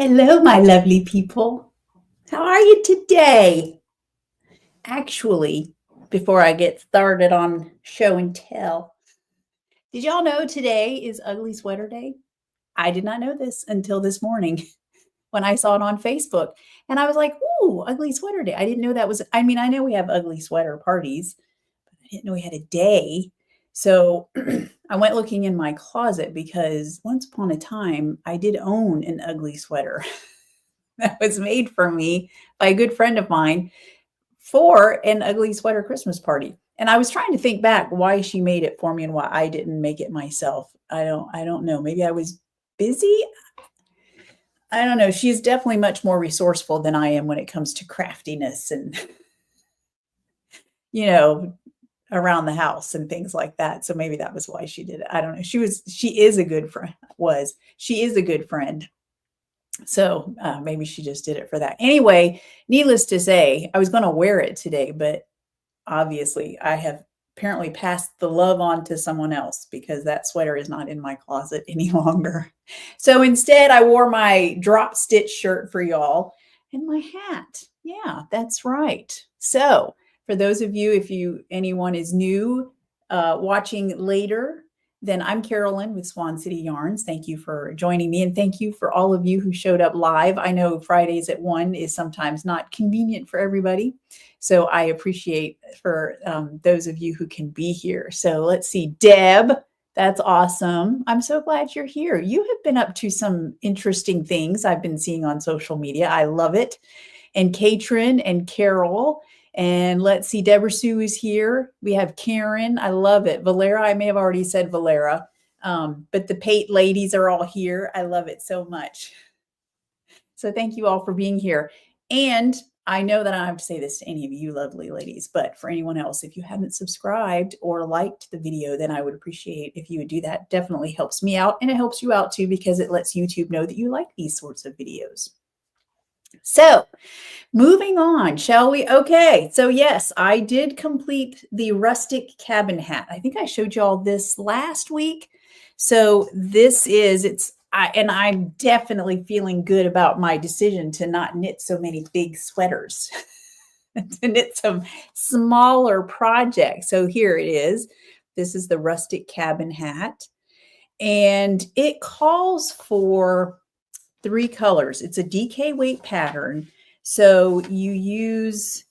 Hello, my lovely people. How are you today? Actually, before I get started on show and tell, did y'all know today is Ugly Sweater Day? I did not know this until this morning when I saw it on Facebook. And I was like, ooh, Ugly Sweater Day. I didn't know that was, I know we have ugly sweater parties, but I didn't know we had a day. So I went looking in my closet because once upon a time I did own an ugly sweater that was made for me by a good friend of mine for an ugly sweater Christmas party. And I was trying to think back why she made it for me and why I didn't make it myself. I don't know. Maybe I was busy. I don't know. She's definitely much more resourceful than I am when it comes to craftiness and you know, around the house and things like that. So maybe that was why she did it. I don't know. She is a good friend. She is a good friend. So maybe she just did it for that. Anyway, needless to say, I was going to wear it today, but obviously I have apparently passed the love on to someone else because that sweater is not in my closet any longer. So instead, I wore my drop stitch shirt for y'all and my hat. Yeah, that's right. So for those of you, if anyone is new watching later, then I'm Carolyn with Swan City Yarns. Thank you for joining me, and thank you for all of you who showed up live. I know Fridays at 1 is sometimes not convenient for everybody, so I appreciate for those of you who can be here. So let's see, Deb, that's awesome. I'm so glad you're here. You have been up to some interesting things I've been seeing on social media. I love it. And Katrin and Carol. And let's see, Deborah Sue is here. We have Karen. I love it. Valera, I may have already said Valera, but the Pate ladies are all here. I love it so much. So thank you all for being here. And I know that I don't have to say this to any of you lovely ladies, but for anyone else, if you haven't subscribed or liked the video, then I would appreciate if you would do that. Definitely helps me out, and it helps you out too because it lets YouTube know that you like these sorts of videos. So moving on, shall we? Okay, so yes, I did complete the rustic cabin hat. I think I showed you all this last week. So this is, and I'm definitely feeling good about my decision to not knit so many big sweaters, to knit some smaller projects. So here it is. This is the rustic cabin hat, and it calls for 3 colors. It's a DK weight pattern. So you use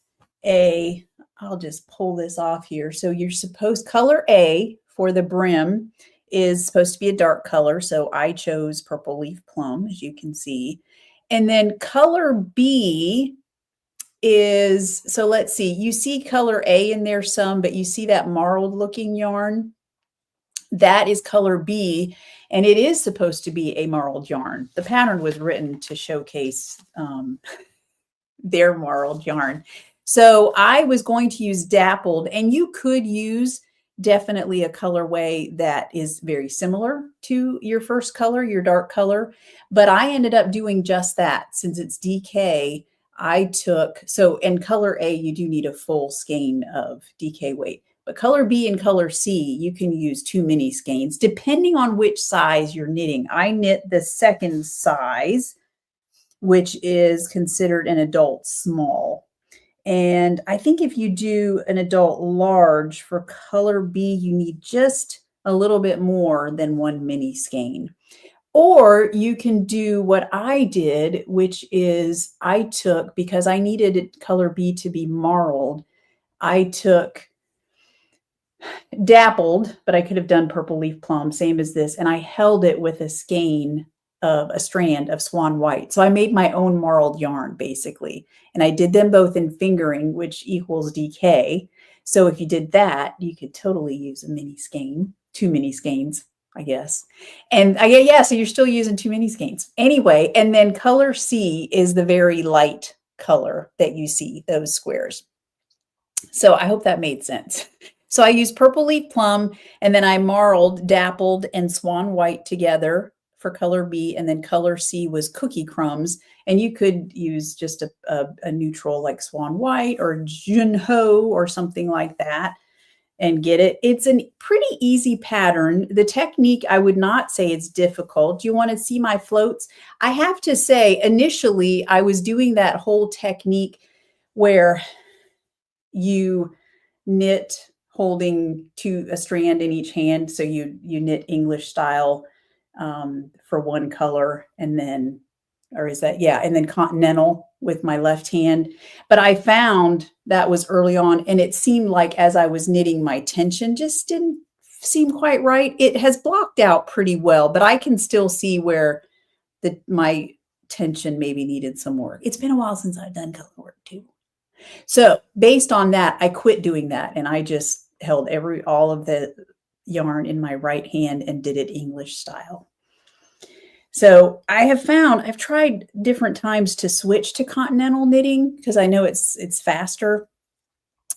I'll just pull this off here. So you're supposed, color A for the brim is supposed to be a dark color. So I chose Purple Leaf Plum, as you can see. And then color B is, so let's see, you see color A in there some, but you see that marled looking yarn? That is color B, and it is supposed to be a marled yarn. The pattern was written to showcase their marled yarn. So I was going to use Dappled, and you could use definitely a colorway that is very similar to your first color, your dark color, but I ended up doing just that. Since it's DK, I took, so in color A, you do need a full skein of DK weight. But color B and color C, you can use 2 mini skeins, depending on which size you're knitting. I knit the second size, which is considered an adult small. And I think if you do an adult large for color B, you need just a little bit more than 1 mini skein. Or you can do what I did, which is I took, because I needed color B to be marled, I took Dappled, but I could have done Purple Leaf Plum, same as this, and I held it with a skein of a strand of Swan White. So I made my own marled yarn, basically, and I did them both in fingering, which equals DK. So if you did that, you could totally use a mini skein, 2 mini skeins, I guess. And yeah, so you're still using 2 mini skeins. Anyway, and then color C is the very light color that you see, those squares. So I hope that made sense. So I used Purple Leaf Plum, and then I marled, Dappled, and Swan White together for color B, and then color C was Cookie Crumbs. And you could use just a neutral like Swan White or Junho or something like that. and get it. It's a pretty easy pattern. The technique, I would not say it's difficult. You want to see my floats? I have to say, initially, I was doing that whole technique where you knit holding a strand in each hand. So you knit English style for one color, and then, or is that, yeah, and then continental with my left hand. But I found that was early on, and it seemed like as I was knitting, my tension just didn't seem quite right. It has blocked out pretty well, but I can still see where my tension maybe needed some work. It's been a while since I've done color work too. So based on that, I quit doing that, and I just held all of the yarn in my right hand and did it English style. So I have found, I've tried different times to switch to continental knitting because I know it's faster.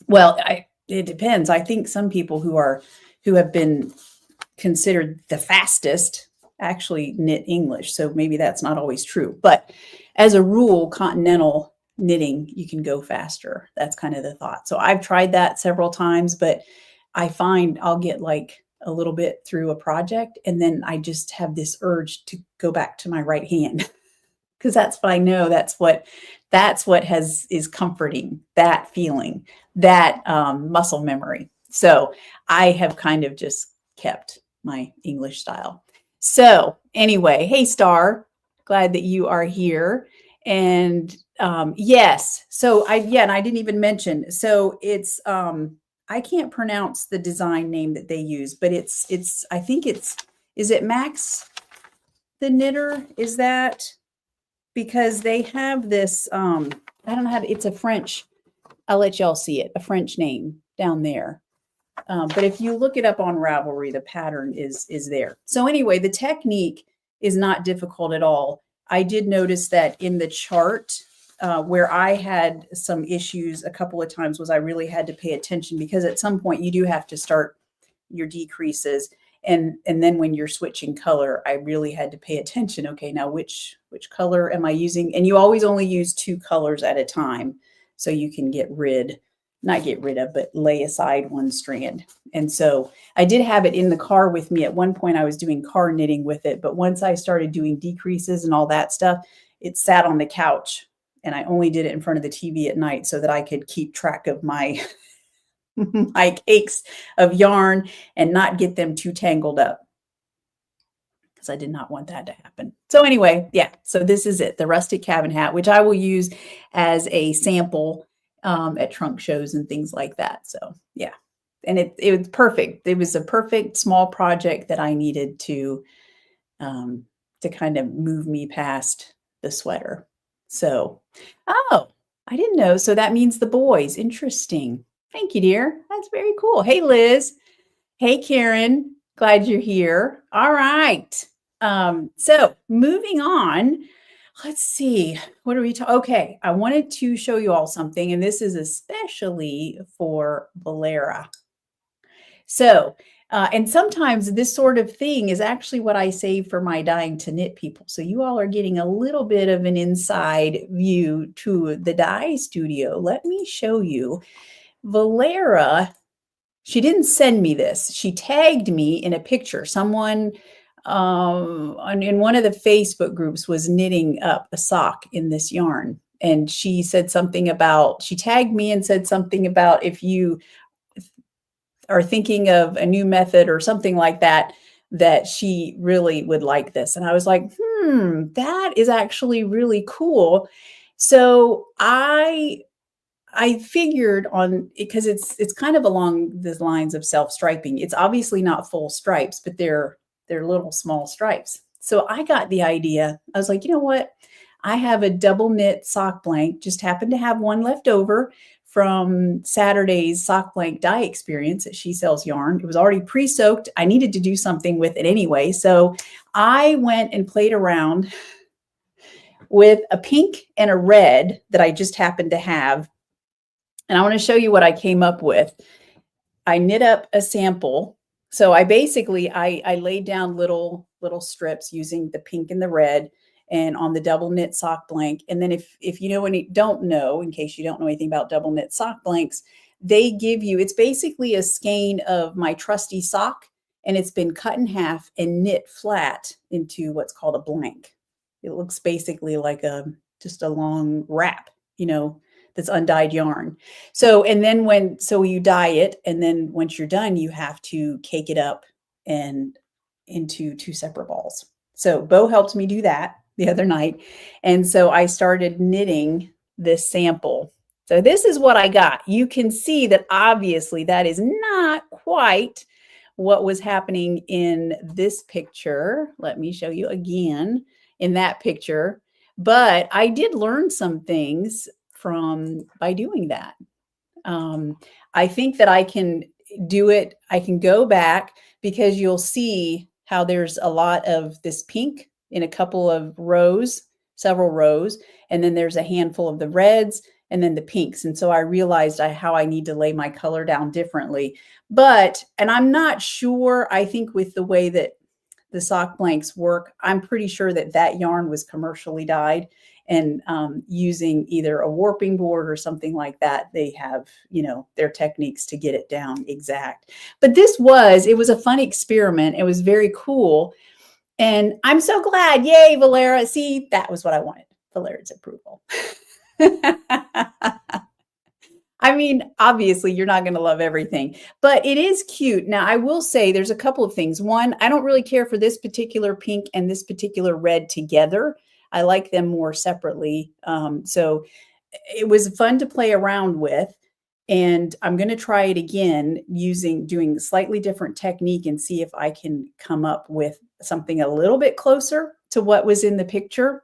Well, it depends. I think some people who have been considered the fastest actually knit English. So maybe that's not always true. But as a rule, continental knitting, you can go faster. That's kind of the thought. So I've tried that several times, but I find I'll get like a little bit through a project, and then I just have this urge to go back to my right hand because that's what I know. That's what is comforting, that feeling, that muscle memory. So I have kind of just kept my English style. So anyway, hey Star, glad that you are here. And yes, so and I didn't even mention, so it's I can't pronounce the design name that they use, but I think is it Max the Knitter? Is that, because they have this, I don't know how to, it's a French, I'll let y'all see it, a French name down there. But if you look it up on Ravelry, the pattern is there. So anyway, the technique is not difficult at all. I did notice that in the chart, where I had some issues a couple of times was I really had to pay attention, because at some point you do have to start your decreases. And then when you're switching color, I really had to pay attention. Okay, now which color am I using? And you always only use 2 colors at a time, so you can not get rid of, but lay aside one strand. And so I did have it in the car with me. At one point I was doing car knitting with it, but once I started doing decreases and all that stuff, it sat on the couch, and I only did it in front of the TV at night so that I could keep track of my my cakes of yarn and not get them too tangled up, because I did not want that to happen. So anyway, yeah, so this is it, the rustic cabin hat, which I will use as a sample at trunk shows and things like that. So yeah, and it was perfect. It was a perfect small project that I needed to kind of move me past the sweater. So, oh, I didn't know. So that means the boys. Interesting. Thank you, dear. That's very cool. Hey, Liz. Hey, Karen. Glad you're here. All right. So moving on, let's see. What are we talking? Okay. I wanted to show you all something, and this is especially for Valera. So, and sometimes this sort of thing is actually what I save for my Dying to Knit people. So you all are getting a little bit of an inside view to the dye studio. Let me show you. Valera, she didn't send me this. She tagged me in a picture. Someone in one of the Facebook groups was knitting up a sock in this yarn. And she said something about, she tagged me and said something about, if you are thinking of a new method or something like that, that she really would like this. And I was like, that is actually really cool. So I figured on, because it's kind of along the lines of self-striping. It's obviously not full stripes, but they're little small stripes. So I got the idea. I was like, you know what? I have a double knit sock blank, just happened to have one left over from Saturday's sock blank dye experience that she sells yarn. It was already pre-soaked. I needed to do something with it anyway. So I went and played around with a pink and a red that I just happened to have. And I want to show you what I came up with. I knit up a sample. So I basically, I laid down little strips using the pink and the red, and on the double knit sock blank. And then if you know, don't know, in case you don't know anything about double knit sock blanks, they give you, it's basically a skein of my Trusty sock, and it's been cut in half and knit flat into what's called a blank. It looks basically like just a long wrap, that's undyed yarn. So, and then so you dye it, and then once you're done, you have to cake it up and into 2 separate balls. So Bo helped me do that the other night. And so I started knitting this sample. So this is what I got. You can see that obviously that is not quite what was happening in this picture. Let me show you again in that picture. But I did learn some things by doing that. I think that I can do it. I can go back, because you'll see how there's a lot of this pink in a couple of rows, several rows, and then there's a handful of the reds and then the pinks. And so I realized how I need to lay my color down differently. And I'm not sure, I think with the way that the sock blanks work, I'm pretty sure that yarn was commercially dyed, and using either a warping board or something like that. They have, their techniques to get it down exact. But it was a fun experiment. It was very cool. And I'm so glad. Yay, Valera. See, that was what I wanted. Valera's approval. I mean, obviously, you're not going to love everything, but it is cute. Now, I will say there's a couple of things. One, I don't really care for this particular pink and this particular red together. I like them more separately. So it was fun to play around with. And I'm going to try it again doing a slightly different technique and see if I can come up with something a little bit closer to what was in the picture.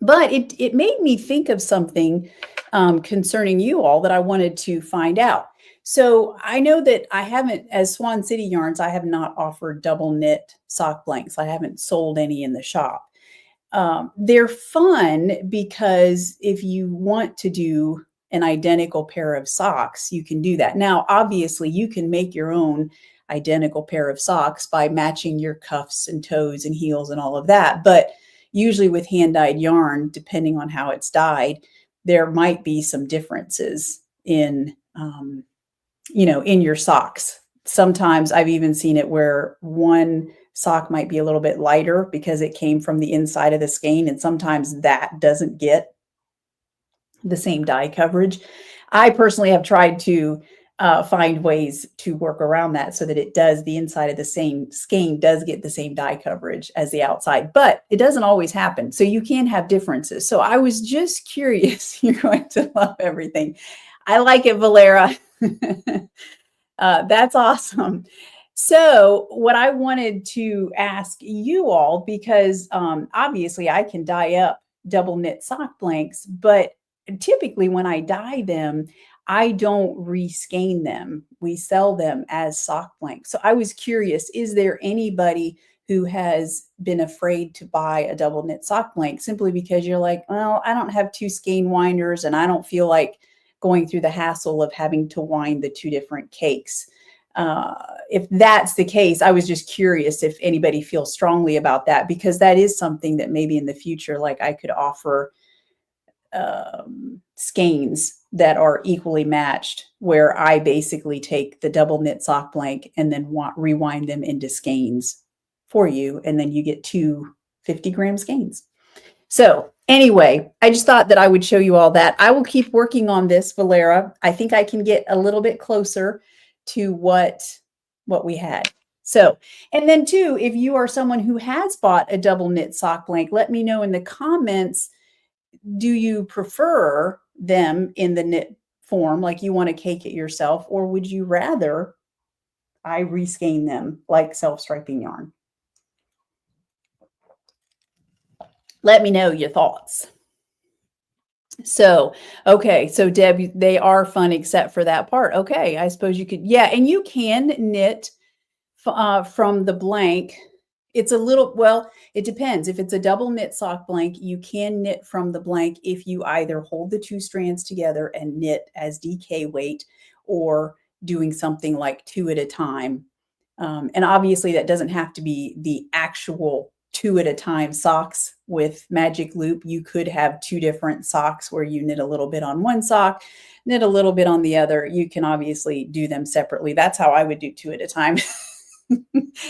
But it made me think of something concerning you all that I wanted to find out. So I know that I haven't, as Swan City Yarns, I have not offered double knit sock blanks. I haven't sold any in the shop. They're fun because if you want to do an identical pair of socks, you can do that. Now, obviously, you can make your own identical pair of socks by matching your cuffs and toes and heels and all of that. But usually with hand-dyed yarn, depending on how it's dyed, there might be some differences in your socks. Sometimes I've even seen it where one sock might be a little bit lighter because it came from the inside of the skein, and sometimes that doesn't get the same dye coverage. I personally have tried to find ways to work around that so that the inside of the same skein does get the same dye coverage as the outside, but it doesn't always happen. So you can have differences. So I was just curious. You're going to love everything. I like it, Valera. That's awesome. So what I wanted to ask you all, because obviously I can dye up double knit sock blanks, but typically when I dye them, I don't reskein them. We sell them as sock blanks. So I was curious, is there anybody who has been afraid to buy a double knit sock blank simply because you're like, well, I don't have 2 skein winders and I don't feel like going through the hassle of having to wind the 2 different cakes? If that's the case, I was just curious if anybody feels strongly about that, because that is something that maybe in the future, like I could offer skeins that are equally matched, where I basically take the double knit sock blank and then rewind them into skeins for you, and then you get 2 50-gram skeins. So anyway, I just thought that I would show you all that. I will keep working on this, Valera. I think I can get a little bit closer to what we had. So, and then too, if you are someone who has bought a double knit sock blank, let me know in the comments, do you prefer them in the knit form, like you want to cake it yourself, or would you rather I reskein them like self-striping yarn? Let me know your thoughts. So, okay. So Deb, they are fun except for that part. Okay. I suppose you could, yeah. And you can knit from the blank. It's a little, well, it depends. If it's a double knit sock blank, you can knit from the blank if you either hold the 2 strands together and knit as DK weight, or doing something like 2 at a time. And obviously that doesn't have to be the actual 2 at a time socks with magic loop. You could have 2 different socks where you knit a little bit on one sock, knit a little bit on the other. You can obviously do them separately. That's how I would do 2 at a time.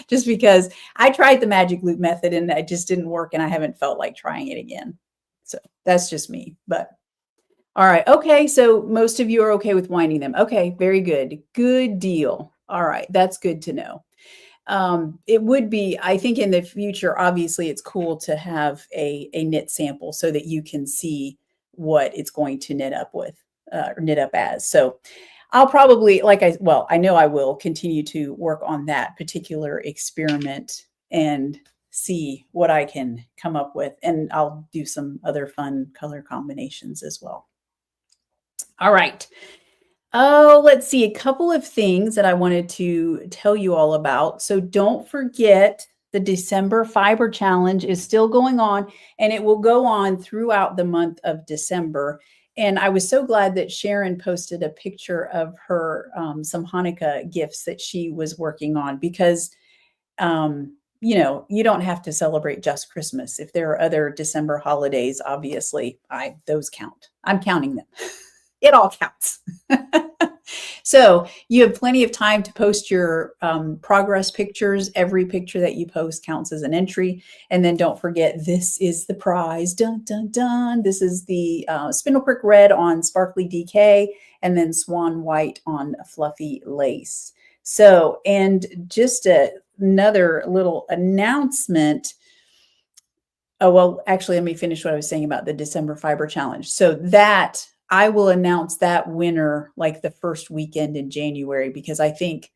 Just because I tried the magic loop method and it just didn't work and I haven't felt like trying it again. So that's just me, but all right. Okay. So most of you are okay with winding them. Okay. Very good. Good deal. All right. That's good to know. It would be, I think in the future, obviously it's cool to have a knit sample so that you can see what it's going to knit up with, or knit up as. So I'll probably, I know I will continue to work on that particular experiment and see what I can come up with. And I'll do some other fun color combinations as well. All right. Oh, let's see, a couple of things that I wanted to tell you all about. So don't forget the December Fiber Challenge is still going on, and it will go on throughout the month of December. And I was so glad that Sharon posted a picture of her, some Hanukkah gifts that she was working on because, you don't have to celebrate just Christmas. If there are other December holidays, obviously, those count. I'm counting them. It all counts. So you have plenty of time to post your progress pictures. Every picture that you post counts as an entry. And then don't forget, this is the prize. Dun, dun, dun. This is the Spindle Prick Red on Sparkly DK and then Swan White on Fluffy Lace. So, and just another little announcement. Oh, well, actually, let me finish what I was saying about the December Fiber Challenge. So that I will announce that winner like the first weekend in January, because I think,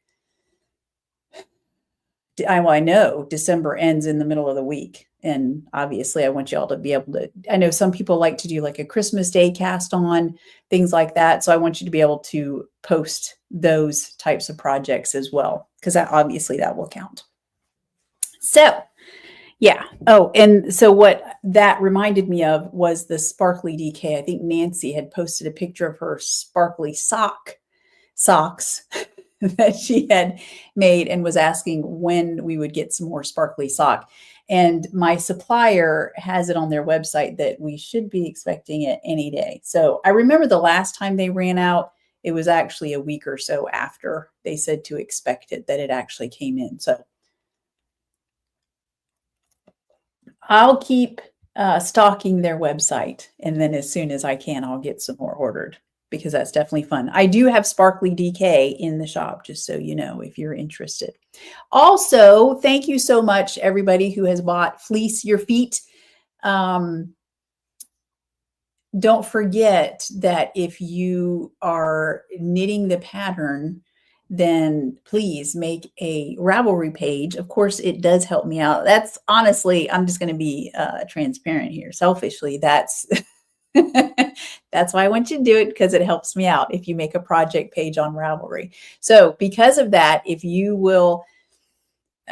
I know December ends in the middle of the week. And obviously I want you all to be able to, I know some people like to do like a Christmas Day cast on, things like that. So I want you to be able to post those types of projects as well, because obviously that will count. So yeah. Oh, and so what that reminded me of was the Sparkly DK. I think Nancy had posted a picture of her sparkly socks that she had made and was asking when we would get some more sparkly sock. And my supplier has it on their website that we should be expecting it any day. So I remember the last time they ran out, it was actually a week or so after they said to expect it that it actually came in. So I'll keep stalking their website, and then as soon as I can, I'll get some more ordered, because that's definitely fun. I do have Sparkly DK in the shop, just so you know, if you're interested. Also, thank you so much, everybody who has bought Fleece Your Feet. Don't forget that if you are knitting the pattern, then please make a Ravelry page. Of course, it does help me out. That's honestly, I'm just going to be transparent here. Selfishly, that's that's why I want you to do it, because it helps me out if you make a project page on Ravelry. So because of that, if you will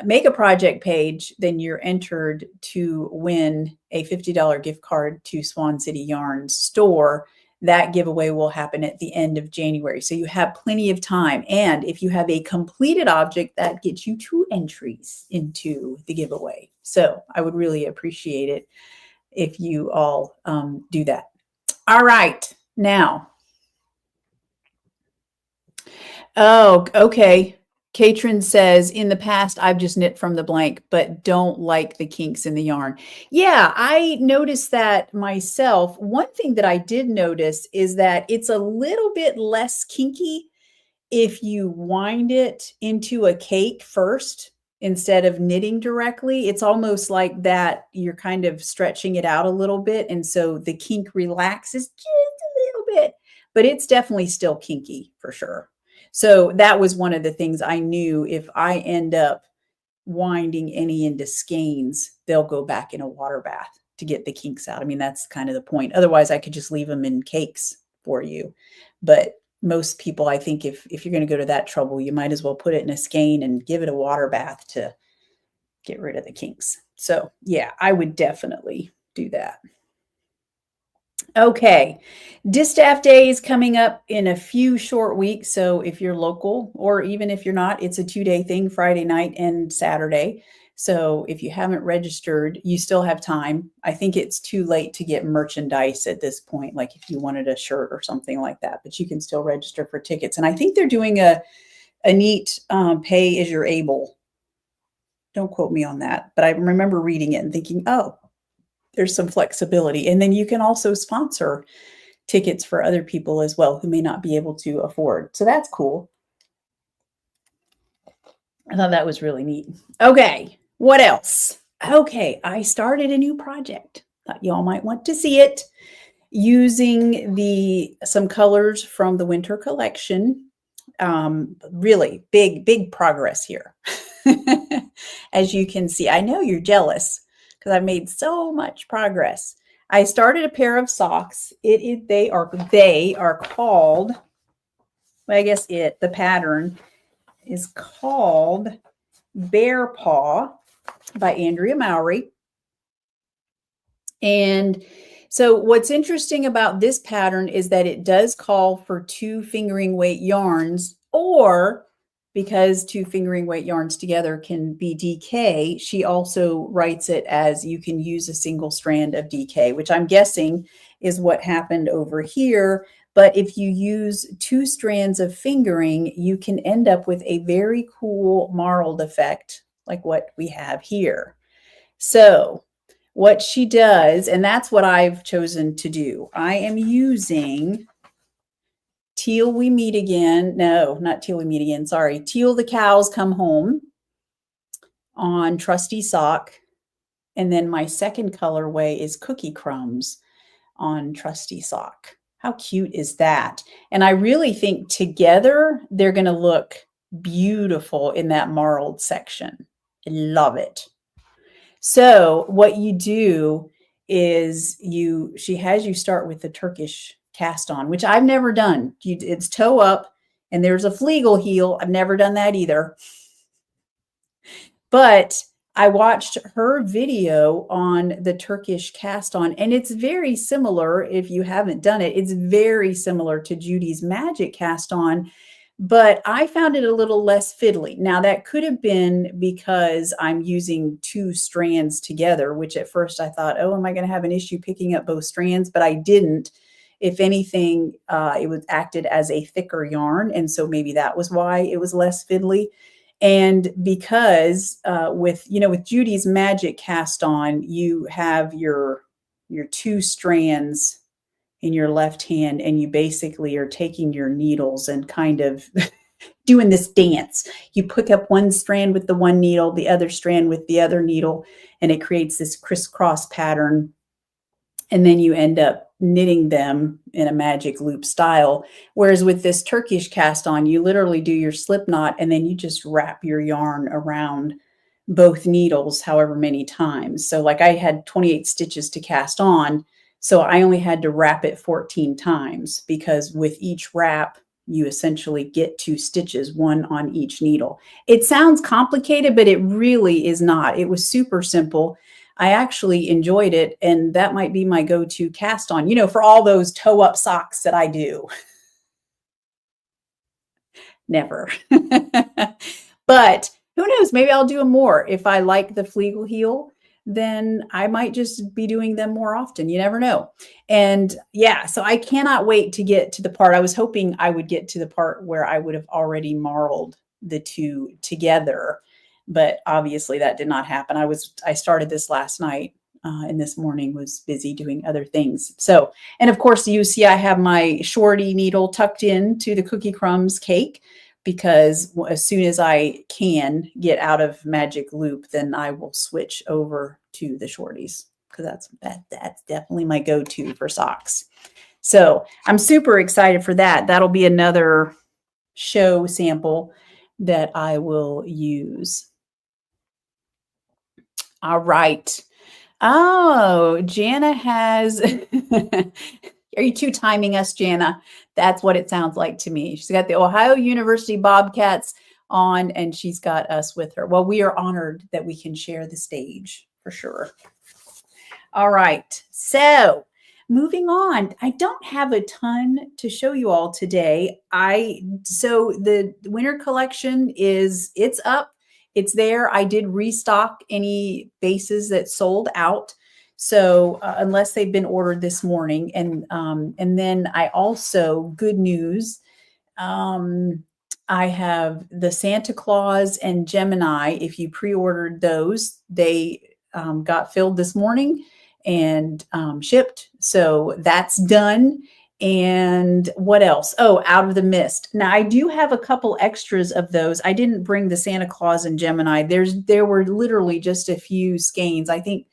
make a project page, then you're entered to win a $50 gift card to Swan City Yarns store. That giveaway will happen at the end of January. So you have plenty of time. And if you have a completed object, that gets you 2 entries into the giveaway. So I would really appreciate it if you all do that. All right. Now. Oh, okay. Katrin says, in the past, I've just knit from the blank, but don't like the kinks in the yarn. Yeah, I noticed that myself. One thing that I did notice is that it's a little bit less kinky if you wind it into a cake first instead of knitting directly. It's almost like that you're kind of stretching it out a little bit. And so the kink relaxes just a little bit, but it's definitely still kinky for sure. So that was one of the things I knew. If I end up winding any into skeins, they'll go back in a water bath to get the kinks out. I mean, that's kind of the point. Otherwise, I could just leave them in cakes for you. But most people, I think if you're going to go to that trouble, you might as well put it in a skein and give it a water bath to get rid of the kinks. So yeah, I would definitely do that. Okay, Distaff Day is coming up in a few short weeks. So if you're local, or even if you're not, it's a 2-day thing, Friday night and Saturday. So if you haven't registered, you still have time. I think it's too late to get merchandise at this point, like if you wanted a shirt or something like that, but you can still register for tickets. And I think they're doing a neat pay as you're able. Don't quote me on that, but I remember reading it and thinking, oh, there's some flexibility. And then you can also sponsor tickets for other people as well who may not be able to afford. So that's cool. I thought that was really neat. Okay, what else? Okay, I started a new project. Thought y'all might want to see it, using some colors from the winter collection. Really big progress here. As you can see, I know you're jealous because I've made so much progress. I started a pair of socks. They are called, well, I guess the pattern is called Bear Paw by Andrea Mowry. And so what's interesting about this pattern is that it does call for 2 fingering weight yarns, or because 2 fingering weight yarns together can be DK, she also writes it as you can use a single strand of DK, which I'm guessing is what happened over here. But if you use 2 strands of fingering, you can end up with a very cool marled effect like what we have here. So what she does, and that's what I've chosen to do, I am using Teal We Meet Again. No, not Teal We Meet Again. Sorry. Teal The Cows Come Home on Trusty sock. And then my second colorway is Cookie Crumbs on Trusty sock. How cute is that? And I really think together they're going to look beautiful in that marled section. I love it. So what you do is she has you start with the Turkish cast on, which I've never done. It's toe up and there's a fleagle heel. I've never done that either. But I watched her video on the Turkish cast on, and it's very similar. If you haven't done it, it's very similar to Judy's Magic cast on, but I found it a little less fiddly. Now that could have been because I'm using 2 strands together, which at first I thought, oh, am I going to have an issue picking up both strands? But I didn't. If anything, it was acted as a thicker yarn. And so maybe that was why it was less fiddly. And because with Judy's Magic cast on, you have your 2 strands in your left hand, and you basically are taking your needles and kind of doing this dance. You pick up one strand with the one needle, the other strand with the other needle, and it creates this crisscross pattern. And then you end up knitting them in a magic loop style. Whereas with this Turkish cast on, you literally do your slip knot and then you just wrap your yarn around both needles however many times. So like I had 28 stitches to cast on, so I only had to wrap it 14 times, because with each wrap, you essentially get 2 stitches, 1 on each needle. It sounds complicated, but it really is not. It was super simple. I actually enjoyed it, and that might be my go-to cast on, for all those toe-up socks that I do. Never. But who knows? Maybe I'll do them more. If I like the fleagle heel, then I might just be doing them more often. You never know. And yeah, so I cannot wait to get to the part. I was hoping I would get to the part where I would have already marled the 2 together, but obviously that did not happen. I started this last night, and this morning was busy doing other things. So, and of course you see I have my shorty needle tucked into the Cookie Crumbs cake, because as soon as I can get out of Magic Loop, then I will switch over to the shorties, because that's definitely my go-to for socks. So I'm super excited for that. That'll be another show sample that I will use. All right. Oh, Jana has... Are you 2 timing us, Jana? That's what it sounds like to me. She's got the Ohio University Bobcats on, and she's got us with her. Well, we are honored that we can share the stage for sure. All right. So moving on, I don't have a ton to show you all today. So the winter collection it's up. it's there. I did restock any bases that sold out. So unless they've been ordered this morning, and then I also, good news, I have the Santa Claus and Gemini. If you pre-ordered those, they got filled this morning and shipped. So that's done. And what else? Oh, Out of the Mist. Now I do have a couple extras of those. I didn't bring the Santa Claus and Gemini. There were literally just a few skeins. I think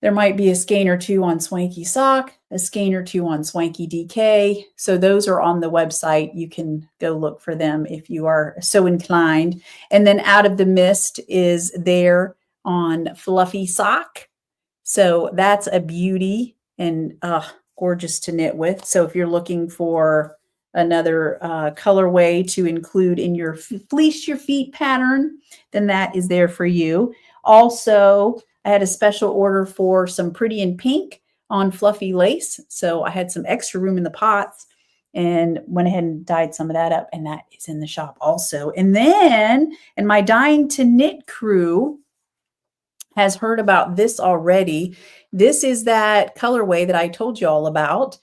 there might be a skein or two on Swanky Sock, a skein or two on Swanky DK. So those are on the website. You can go look for them if you are so inclined. And then Out of the Mist is there on Fluffy Sock. So that's a beauty and gorgeous to knit with. So if you're looking for another colorway to include in your Fleece Your Feet pattern, then that is there for you. Also, I had a special order for some Pretty in Pink on fluffy lace. So I had some extra room in the pots and went ahead and dyed some of that up. And that is in the shop also. And then, and my Dying to Knit crew has heard about this already. This is that colorway that I told you all about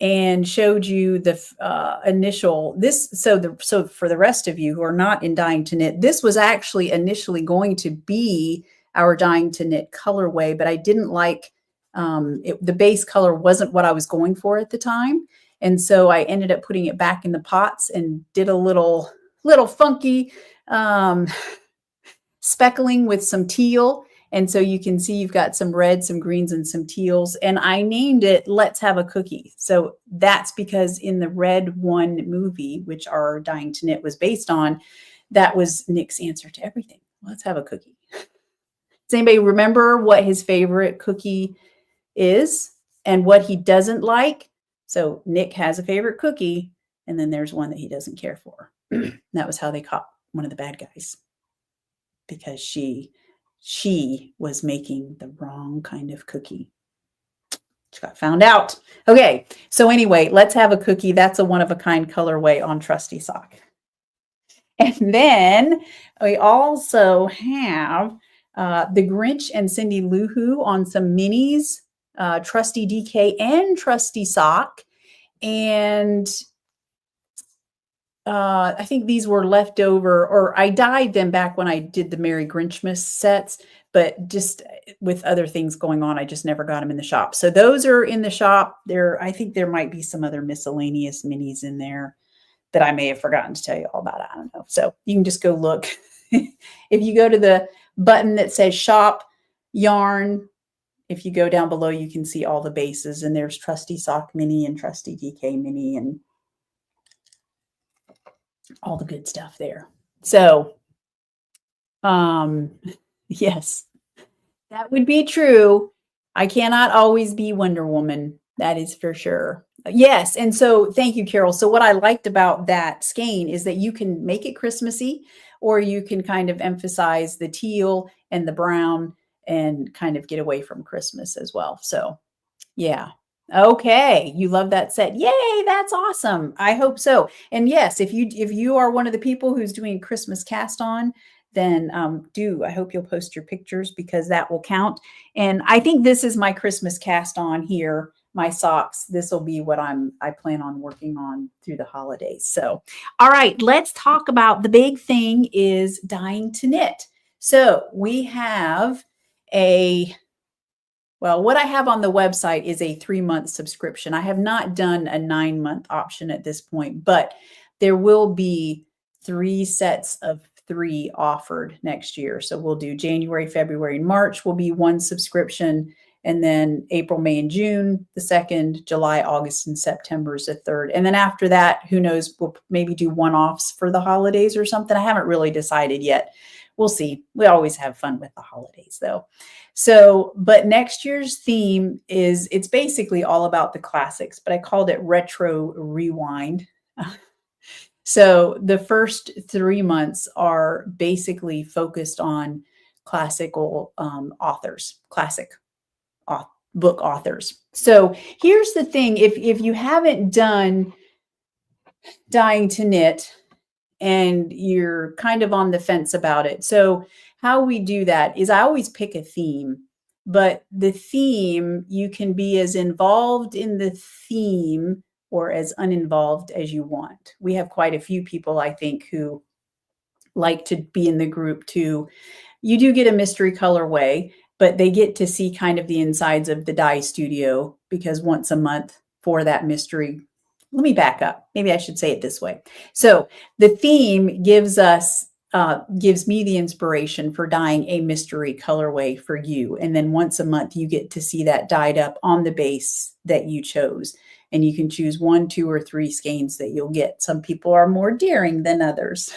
and showed you the initial this. So for the rest of you who are not in Dying to Knit, this was actually initially going to be our Dying to Knit colorway, but I didn't like the base color wasn't what I was going for at the time. And so I ended up putting it back in the pots and did a little funky speckling with some teal. And so you can see you've got some reds, some greens, and some teals. And I named it Let's Have a Cookie. So that's because in the Red One movie, which our Dying to Knit was based on, that was Nick's answer to everything. Let's have a cookie. Does anybody remember what his favorite cookie is and what he doesn't like? So Nick has a favorite cookie, and then there's one that he doesn't care for. That was how they caught one of the bad guys, because she was making the wrong kind of cookie. She got found out. Okay, so anyway, Let's Have a Cookie. That's a one-of-a-kind colorway on Trusty Sock. And then we also have the Grinch and Cindy Lou Who on some minis, Trusty DK and Trusty Sock. And I think these were left over, or I dyed them back when I did the Merry Grinchmas sets, but just with other things going on, I just never got them in the shop. So those are in the shop. I think there might be some other miscellaneous minis in there that I may have forgotten to tell you all about. I don't know. So you can just go look. If you go to the button that says Shop Yarn, if you go down below, you can see all the bases, and there's Trusty Sock Mini and Trusty DK Mini and all the good stuff there. So, yes, that would be true. I cannot always be Wonder Woman. That is for sure. Yes. And so thank you, Carol. So what I liked about that skein is that you can make it Christmassy, or you can kind of emphasize the teal and the brown and kind of get away from Christmas as well. So yeah. Okay. You love that set. Yay. That's awesome. I hope so. And yes, if you are one of the people who's doing Christmas cast on, then I hope you'll post your pictures, because that will count. And I think this is my Christmas cast on here, my socks. This will be what I plan on working on through the holidays. So, all right, let's talk about the big thing is Dying to Knit. So we have what I have on the website is a 3-month subscription. I have not done a 9-month option at this point, but there will be 3 sets of 3 offered next year. So we'll do January, February, and March will be 1 subscription. And then April, May, and June, the 2nd, July, August, and September is the 3rd. And then after that, who knows, we'll maybe do one-offs for the holidays or something. I haven't really decided yet. We'll see. We always have fun with the holidays though. So, but next year's theme it's basically all about the classics, but I called it Retro Rewind. So the first 3 months are basically focused on classical authors, classic book authors. So here's the thing. If you haven't done Dying to Knit, and you're kind of on the fence about it. So how we do that is I always pick a theme, but the theme, you can be as involved in the theme or as uninvolved as you want. We have quite a few people, I think, who like to be in the group too. You do get a mystery colorway, but they get to see kind of the insides of the dye studio, because once a month for that mystery. Let me back up. Maybe I should say it this way. So the theme gives me the inspiration for dyeing a mystery colorway for you. And then once a month, you get to see that dyed up on the base that you chose. And you can choose 1, 2, or 3 skeins that you'll get. Some people are more daring than others.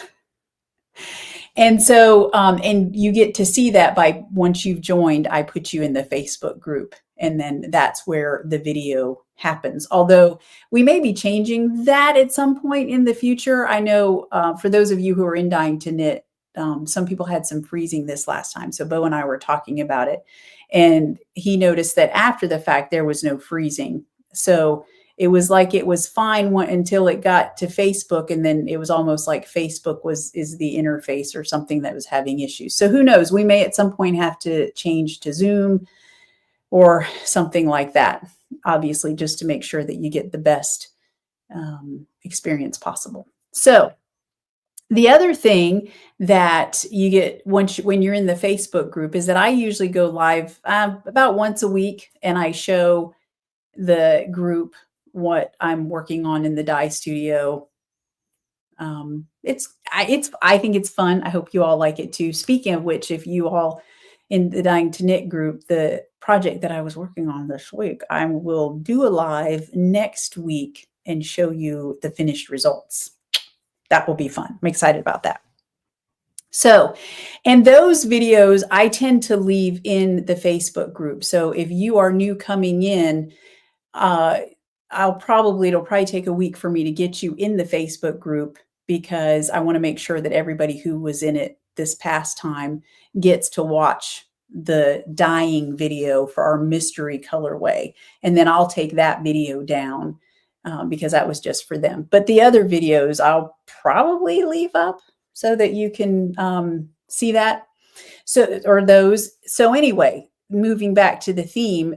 And so, and you get to see that by once you've joined, I put you in the Facebook group, and then that's where the video happens. Although we may be changing that at some point in the future. I know for those of you who are in Dying to Knit, some people had some freezing this last time. So Bo and I were talking about it, and he noticed that after the fact, there was no freezing. So it was like it was fine until it got to Facebook, and then it was almost like Facebook is the interface or something that was having issues. So who knows? We may at some point have to change to Zoom or something like that, obviously, just to make sure that you get the best experience possible. So the other thing that you get when you're in the Facebook group is that I usually go live about once a week, and I show the group what I'm working on in the dye studio. I think it's fun. I hope you all like it too. Speaking of which, if you all in the Dying to Knit group, the project that I was working on this week, I will do a live next week and show you the finished results. That will be fun. I'm excited about that. So, and those videos I tend to leave in the Facebook group. So if you are new coming in, it'll probably take a week for me to get you in the Facebook group, because I want to make sure that everybody who was in it this past time gets to watch the dyeing video for our mystery colorway. And then I'll take that video down because that was just for them. But the other videos I'll probably leave up so that you can see that. So, or those. So anyway, moving back to the theme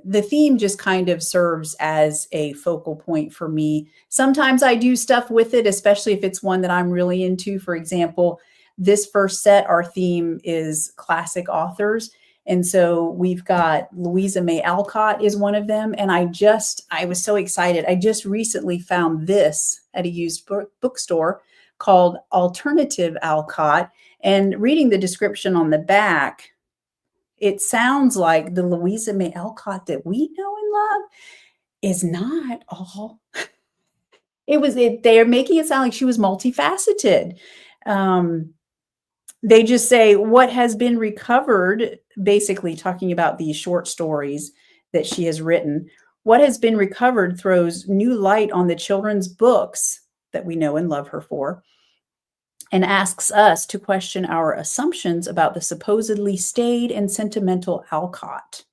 just kind of serves as a focal point for me. Sometimes I do stuff with it, especially if it's one that I'm really into. For example, this first set, our theme is classic authors. And so we've got Louisa May Alcott is one of them. And I was so excited. I just recently found this at a used bookstore called Alternative Alcott. And reading the description on the back, it sounds like the Louisa May Alcott that we know and love is not all. They're making it sound like she was multifaceted. They just say what has been recovered, basically talking about these short stories that she has written. What has been recovered throws new light on the children's books that we know and love her for, and asks us to question our assumptions about the supposedly staid and sentimental Alcott.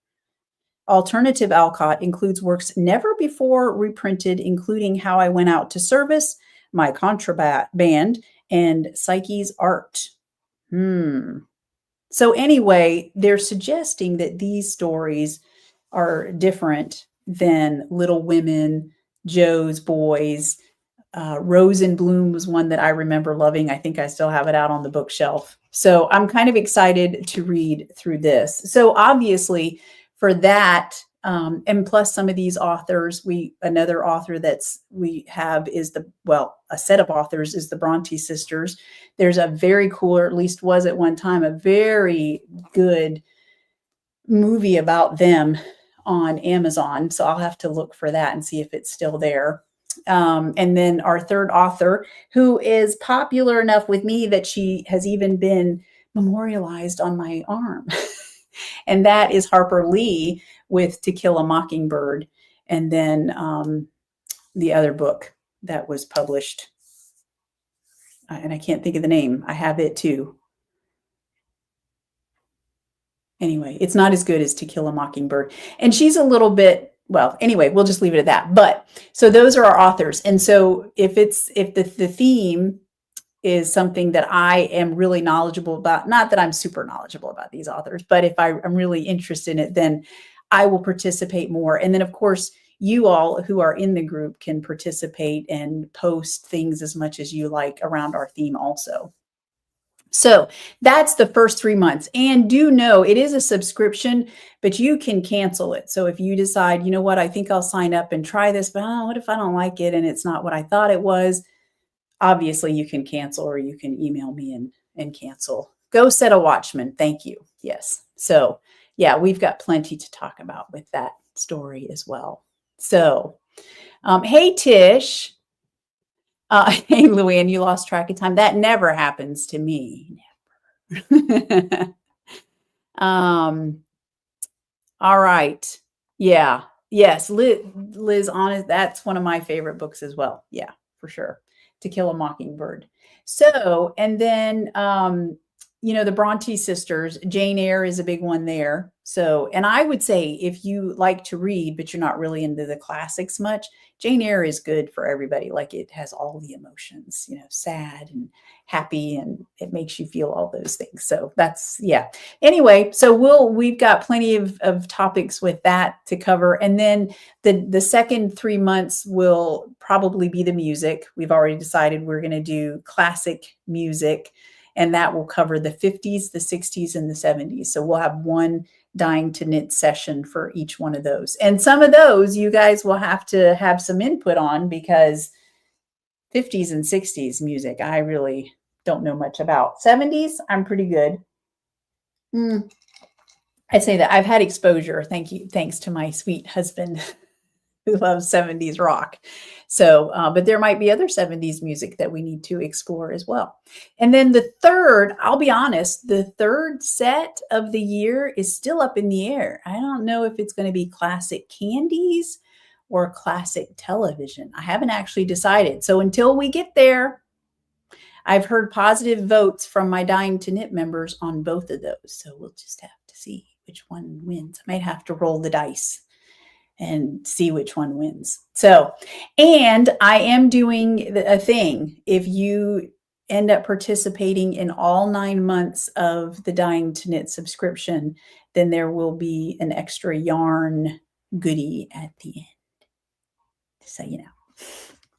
Alternative Alcott includes works never before reprinted, including How I Went Out to Service, My Contraband, and Psyche's Art. So anyway, they're suggesting that these stories are different than Little Women, Joe's Boys. Rose in Bloom was one that I remember loving. I think I still have it out on the bookshelf. So I'm kind of excited to read through this. So obviously for that, and plus some of these authors, another author we have is a set of authors is the Bronte sisters. There's a very cool, or at least was at one time, a very good movie about them on Amazon. So I'll have to look for that and see if it's still there. And then our third author, who is popular enough with me that she has even been memorialized on my arm. And that is Harper Lee with To Kill a Mockingbird. And then the other book that was published, and I can't think of the name. I have it too. Anyway, it's not as good as To Kill a Mockingbird. And she's a little bit, anyway, we'll just leave it at that. But so those are our authors. And so if the theme is something that I am really knowledgeable about. Not that I'm super knowledgeable about these authors, but if I'm really interested in it, then I will participate more. And then, of course, you all who are in the group can participate and post things as much as you like around our theme also. So that's the first 3 months. And do know it is a subscription, but you can cancel it. So if you decide, you know what, I think I'll sign up and try this, but what if I don't like it and it's not what I thought it was? Obviously, you can cancel, or you can email me and cancel. Go set a watchman. Thank you. Yes. So yeah, we've got plenty to talk about with that story as well. So, hey, Tish. Hey, Luann, you lost track of time. That never happens to me. Never. All right. Yeah. Yes. Liz, honest. That's one of my favorite books as well. Yeah, for sure. To Kill a Mockingbird. So, and then, the Bronte sisters, Jane Eyre is a big one there. So, and I would say if you like to read, but you're not really into the classics much, Jane Eyre is good for everybody. Like, it has all the emotions, sad and happy, and it makes you feel all those things. So that's, yeah. Anyway, so we've got plenty of topics with that to cover. And then the second 3 months will probably be the music. We've already decided we're going to do classic music, and that will cover the 50s, the 60s, and the 70s. So we'll have one Dying to Knit session for each one of those. And some of those you guys will have to have some input on, because 50s and 60s music, I really don't know much about. 70s, I'm pretty good. I say that I've had exposure. Thank you. Thanks to my sweet husband who loves 70s rock. So, but there might be other 70s music that we need to explore as well. And then the third, I'll be honest, the third set of the year is still up in the air. I don't know if it's going to be classic candies or classic television. I haven't actually decided. So until we get there, I've heard positive votes from my Dying to Knit members on both of those. So we'll just have to see which one wins. I might have to roll the dice and see which one wins. So, and I am doing a thing. If you end up participating in all 9 months of the Dying to Knit subscription, then there will be an extra yarn goodie at the end. So,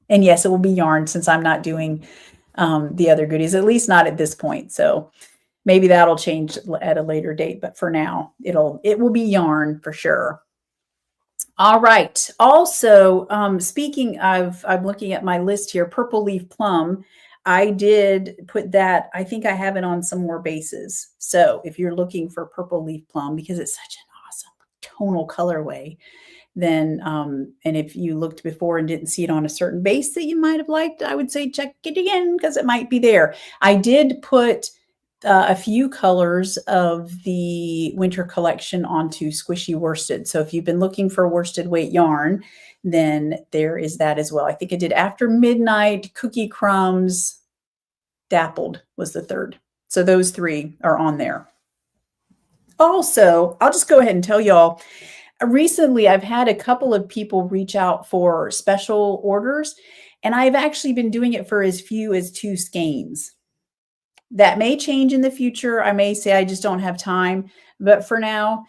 and yes, it will be yarn, since I'm not doing the other goodies, at least not at this point. So maybe that'll change at a later date, but for now, it will be yarn for sure. All right. Also, speaking of, I'm looking at my list here, Purple Leaf Plum. I did put that, I think I have it on some more bases. So if you're looking for Purple Leaf Plum, because it's such an awesome tonal colorway, then, and if you looked before and didn't see it on a certain base that you might have liked, I would say check it again, because it might be there. I did put a few colors of the winter collection onto squishy worsted. So if you've been looking for worsted weight yarn, then there is that as well. I think I did After Midnight, Cookie Crumbs, Dappled was the third. So those three are on there. Also, I'll just go ahead and tell y'all, recently I've had a couple of people reach out for special orders, and I've actually been doing it for as few as 2 skeins. That may change in the future. I may say I just don't have time, but for now,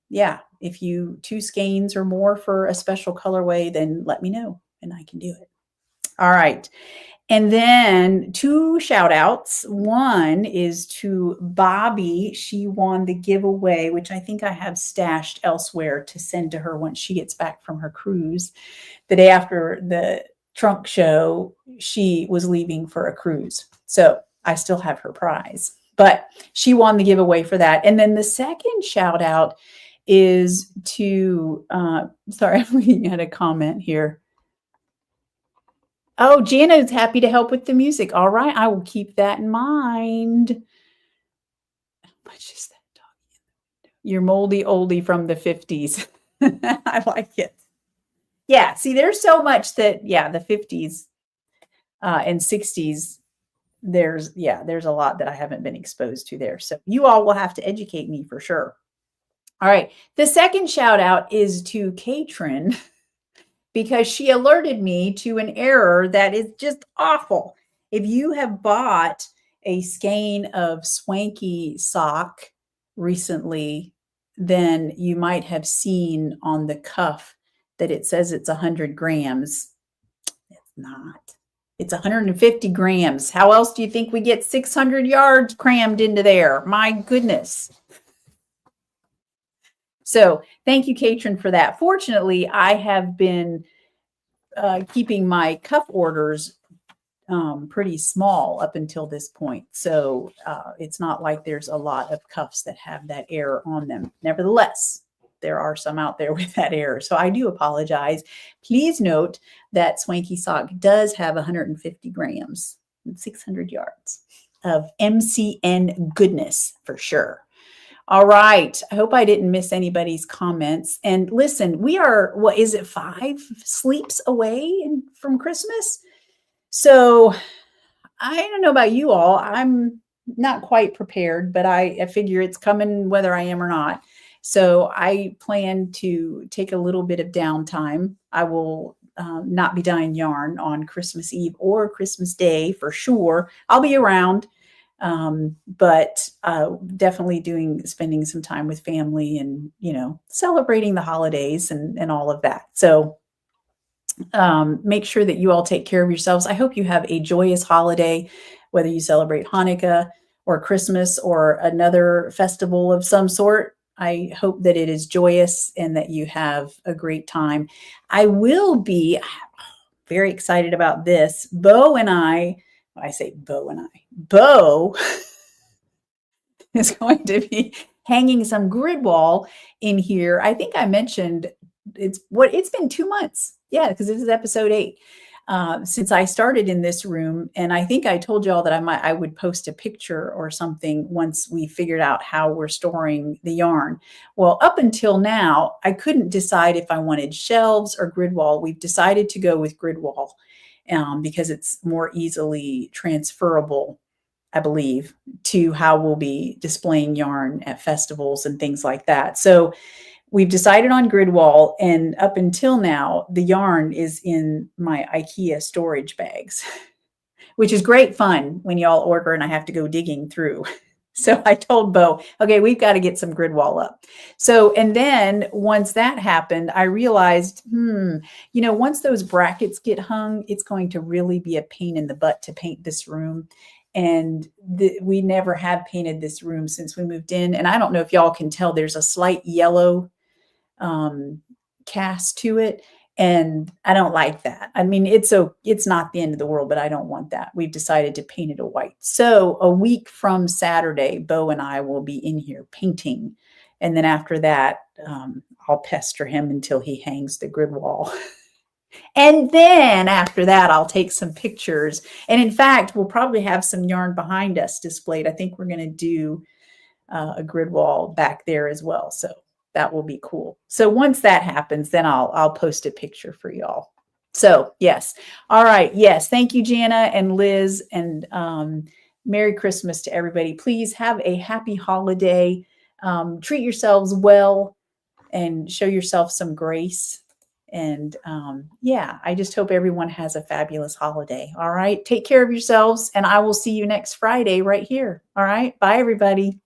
yeah, if you 2 skeins or more for a special colorway, then let me know and I can do it. All right. And then 2 shout outs. One is to Bobby. She won the giveaway, which I think I have stashed elsewhere to send to her once she gets back from her cruise. The day after the trunk show, she was leaving for a cruise. So I still have her prize, but she won the giveaway for that. And then the second shout out is to, sorry, I'm looking at a comment here. Oh, Jana is happy to help with the music. All right, I will keep that in mind. How much is that dog? Your moldy oldie from the 50s. I like it. Yeah, see, there's so much that, yeah, the 50s and 60s, there's a lot that I haven't been exposed to there. So you all will have to educate me for sure. All right. The second shout out is to Katrin, because she alerted me to an error that is just awful. if you have bought a skein of Swanky sock recently, then you might have seen on the cuff that it says it's 100 grams. It's not. It's 150 grams. How else do you think we get 600 yards crammed into there? My goodness. So thank you, Katrin, for that. Fortunately, I have been keeping my cuff orders pretty small up until this point. So it's not like there's a lot of cuffs that have that error on them. Nevertheless, there are some out there with that error. So I do apologize. Please note that Swanky Sock does have 150 grams and 600 yards of MCN goodness for sure. All right. I hope I didn't miss anybody's comments. And listen, we are, what is it, 5 sleeps away from Christmas? So I don't know about you all. I'm not quite prepared, but I figure it's coming whether I am or not. So I plan to take a little bit of downtime. I will not be dyeing yarn on Christmas Eve or Christmas Day for sure. I'll be around, but definitely spending some time with family and, celebrating the holidays and all of that. So make sure that you all take care of yourselves. I hope you have a joyous holiday, whether you celebrate Hanukkah or Christmas or another festival of some sort. I hope that it is joyous and that you have a great time. I will be very excited about this. Bo is going to be hanging some grid wall in here. I think I mentioned it's been 2 months. Yeah, because this is episode 8 since I started in this room. And I think I told you all that I would post a picture or something once we figured out how we're storing the yarn. Well, up until now, I couldn't decide if I wanted shelves or grid wall. We've decided to go with grid wall because it's more easily transferable, I believe, to how we'll be displaying yarn at festivals and things like that. So we've decided on grid wall, and up until now, the yarn is in my IKEA storage bags, which is great fun when y'all order and I have to go digging through. So I told Bo, okay, we've got to get some grid wall up. So, and then once that happened, I realized, once those brackets get hung, it's going to really be a pain in the butt to paint this room. And we never have painted this room since we moved in. And I don't know if y'all can tell, there's a slight yellow cast to it. And I don't like that. I mean, it's not the end of the world, but I don't want that. We've decided to paint it a white. So a week from Saturday, Bo and I will be in here painting. And then after that, I'll pester him until he hangs the grid wall. And then after that, I'll take some pictures. And in fact, we'll probably have some yarn behind us displayed. I think we're going to do a grid wall back there as well. So that will be cool. So once that happens, then I'll post a picture for y'all. So yes. All right. Yes. Thank you, Jana and Liz, and Merry Christmas to everybody. Please have a happy holiday. Treat yourselves well and show yourself some grace. And I just hope everyone has a fabulous holiday. All right. Take care of yourselves, and I will see you next Friday right here. All right. Bye, everybody.